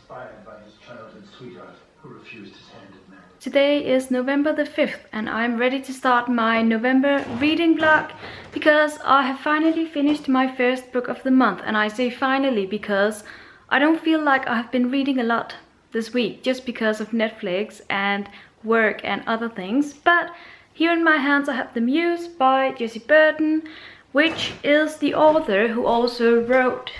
inspired by his childhood sweetheart who refused his hand in marriage. Today is November the 5th and I'm ready to start my November reading vlog because I have finally finished my first book of the month. And I say finally because I don't feel like I have been reading a lot this week just because of Netflix and work and other things. But here in my hands I have the Muse by Jessie Burton, which is the author who also wrote,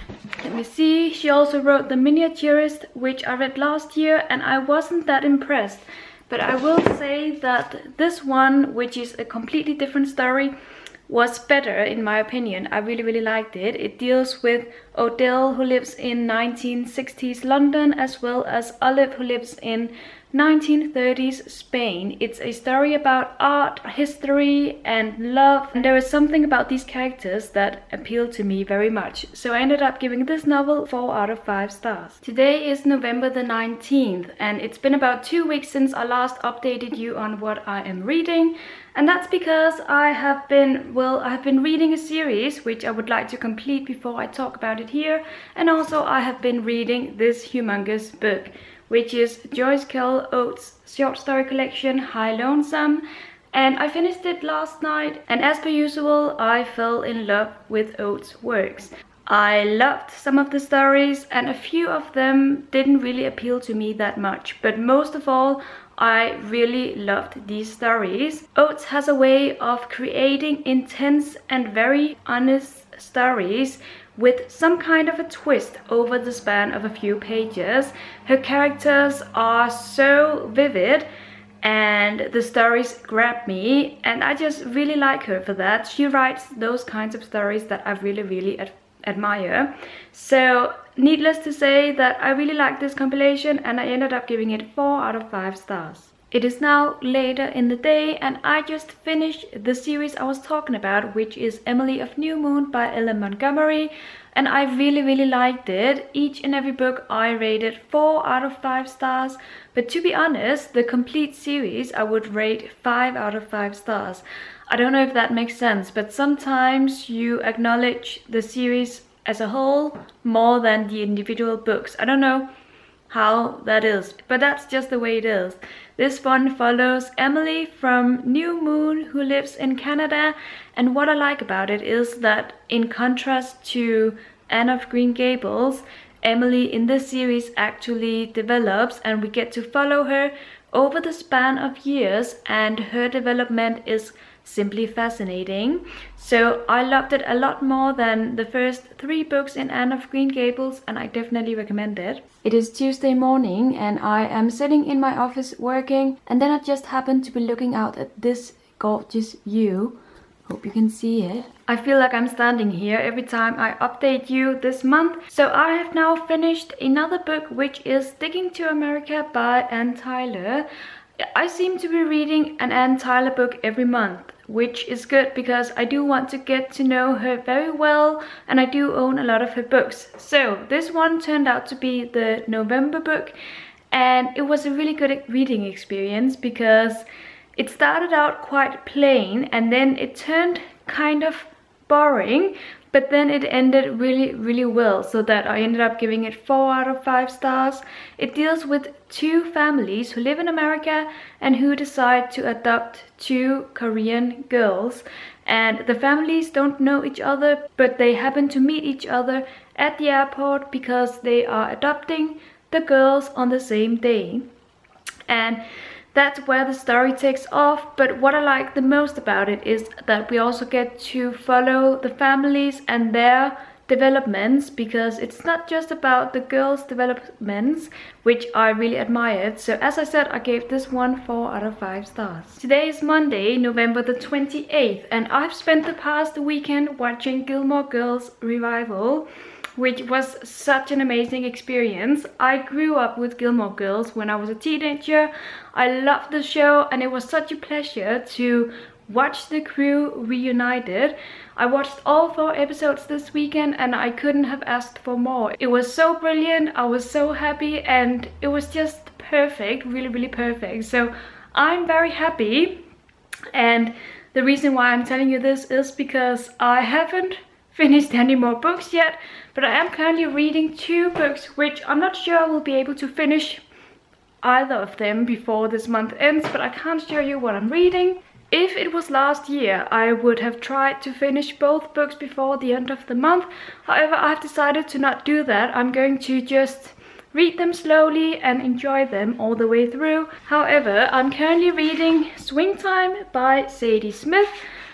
let me see, she also wrote The Miniaturist, which I read last year and I wasn't that impressed. But I will say that this one, which is a completely different story, was better in my opinion. I really liked it. It deals with Odell, who lives in 1960s London, as well as Olive, who lives in 1930s Spain. It's a story about art, history and love, and there is something about these characters that appealed to me very much. So I ended up giving this novel 4 out of 5 stars. Today is November the 19th and it's been about 2 weeks since I last updated you on what I am reading. And that's because I have been reading a series which I would like to complete before I talk about it here. And also I have been reading this humongous book, which is Joyce Carol Oates' short story collection, Hi Lonesome. And I finished it last night, and as per usual, I fell in love with Oates' works. I loved some of the stories, and a few of them didn't really appeal to me that much. But most of all, I really loved these stories. Oates has a way of creating intense and very honest stories with some kind of a twist over the span of a few pages. Her characters are so vivid and the stories grab me, and I just really like her for that. She writes those kinds of stories that I really admire. So needless to say that I really like this compilation and I ended up giving it 4 out of 5 stars. It is now later in the day and I just finished the series I was talking about, which is Emily of New Moon by Ellen Montgomery, and I really liked it. Each and every book I rated 4 out of 5 stars, but to be honest, the complete series I would rate 5 out of 5 stars. I don't know if that makes sense, but sometimes you acknowledge the series as a whole more than the individual books. I don't know how that is, but that's just the way it is. This one follows Emily from New Moon, who lives in Canada, and what I like about it is that in contrast to Anne of Green Gables, Emily in this series actually develops and we get to follow her over the span of years, and her development is simply fascinating. So I loved it a lot more than the first 3 books in Anne of Green Gables, and I definitely recommend it. It is Tuesday morning and I am sitting in my office working, and then I just happened to be looking out at this gorgeous view. Hope you can see it. I feel like I'm standing here every time I update you this month. So I have now finished another book, which is Sticking to America by Anne Tyler. I seem to be reading an Anne Tyler book every month, which is good because I do want to get to know her very well and I do own a lot of her books. So this one turned out to be the November book, and it was a really good reading experience because it started out quite plain and then it turned kind of boring, but then it ended really well, so that I ended up giving it 4 out of 5 stars. It deals with 2 families who live in America and who decide to adopt 2 Korean girls, and the families don't know each other, but they happen to meet each other at the airport because they are adopting the girls on the same day. And that's where the story takes off. But what I like the most about it is that we also get to follow the families and their developments, because it's not just about the girls' developments, which I really admired. So as I said, I gave this one 4 out of 5 stars. Today is Monday, November the 28th, and I've spent the past weekend watching Gilmore Girls Revival, which was such an amazing experience. I grew up with Gilmore Girls when I was a teenager. I loved the show and it was such a pleasure to watch the crew reunited. I watched all 4 episodes this weekend and I couldn't have asked for more. It was so brilliant, I was so happy, and it was just perfect, really perfect. So I'm very happy, and the reason why I'm telling you this is because I haven't finished any more books yet, but I am currently reading 2 books, which I'm not sure I will be able to finish either of them before this month ends, but I can't show you what I'm reading. If it was last year, I would have tried to finish both books before the end of the month. However, I've decided to not do that. I'm going to just read them slowly and enjoy them all the way through. However, I'm currently reading Swing Time by Sadie Smith,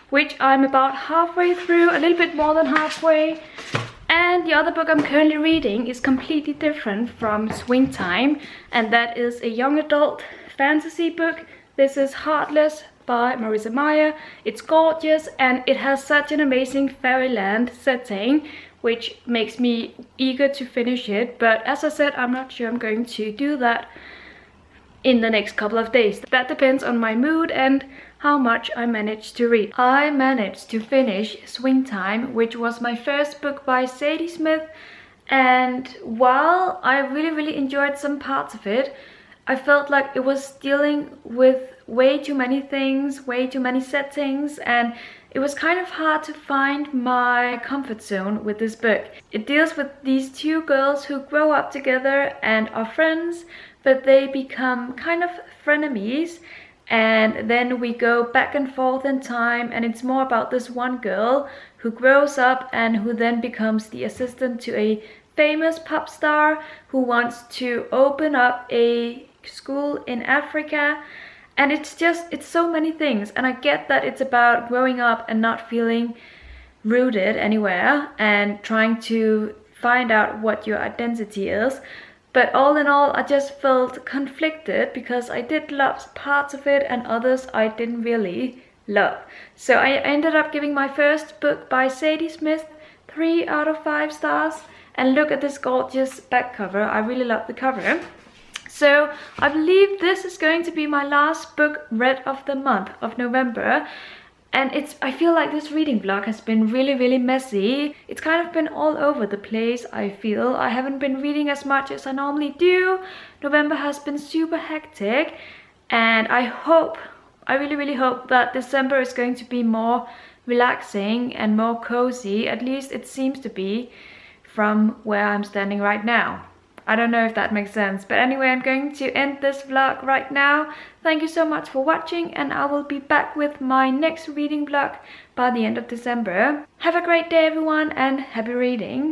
which I'm about halfway through, a little bit more than halfway. And the other book I'm currently reading is completely different from Swing Time, and that is a young adult fantasy book. This is Heartless by Marissa Meyer. It's gorgeous and it has such an amazing fairyland setting, which makes me eager to finish it. But as I said, I'm not sure I'm going to do that in the next couple of days. That depends on my mood and how much I manage to read. I managed to finish Swing Time, which was my first book by Sadie Smith, and while I really enjoyed some parts of it, I felt like it was dealing with way too many things, way too many settings, and it was kind of hard to find my comfort zone with this book. It deals with these 2 girls who grow up together and are friends, but they become kind of frenemies, and then we go back and forth in time, and it's more about this one girl who grows up and who then becomes the assistant to a famous pop star who wants to open up a school in Africa. And it's so many things, and I get that it's about growing up and not feeling rooted anywhere and trying to find out what your identity is. But all in all, I just felt conflicted because I did love parts of it and others I didn't really love. So I ended up giving my first book by Sadie Smith 3 out of 5 stars. And look at this gorgeous back cover. I really love the cover. So I believe this is going to be my last book read of the month of November. And I feel like this reading vlog has been really messy. It's kind of been all over the place, I feel. I haven't been reading as much as I normally do. November has been super hectic. And I really hope that December is going to be more relaxing and more cozy. At least it seems to be from where I'm standing right now. I don't know if that makes sense, but anyway, I'm going to end this vlog right now. Thank you so much for watching, and I will be back with my next reading vlog by the end of December. Have a great day everyone, and happy reading!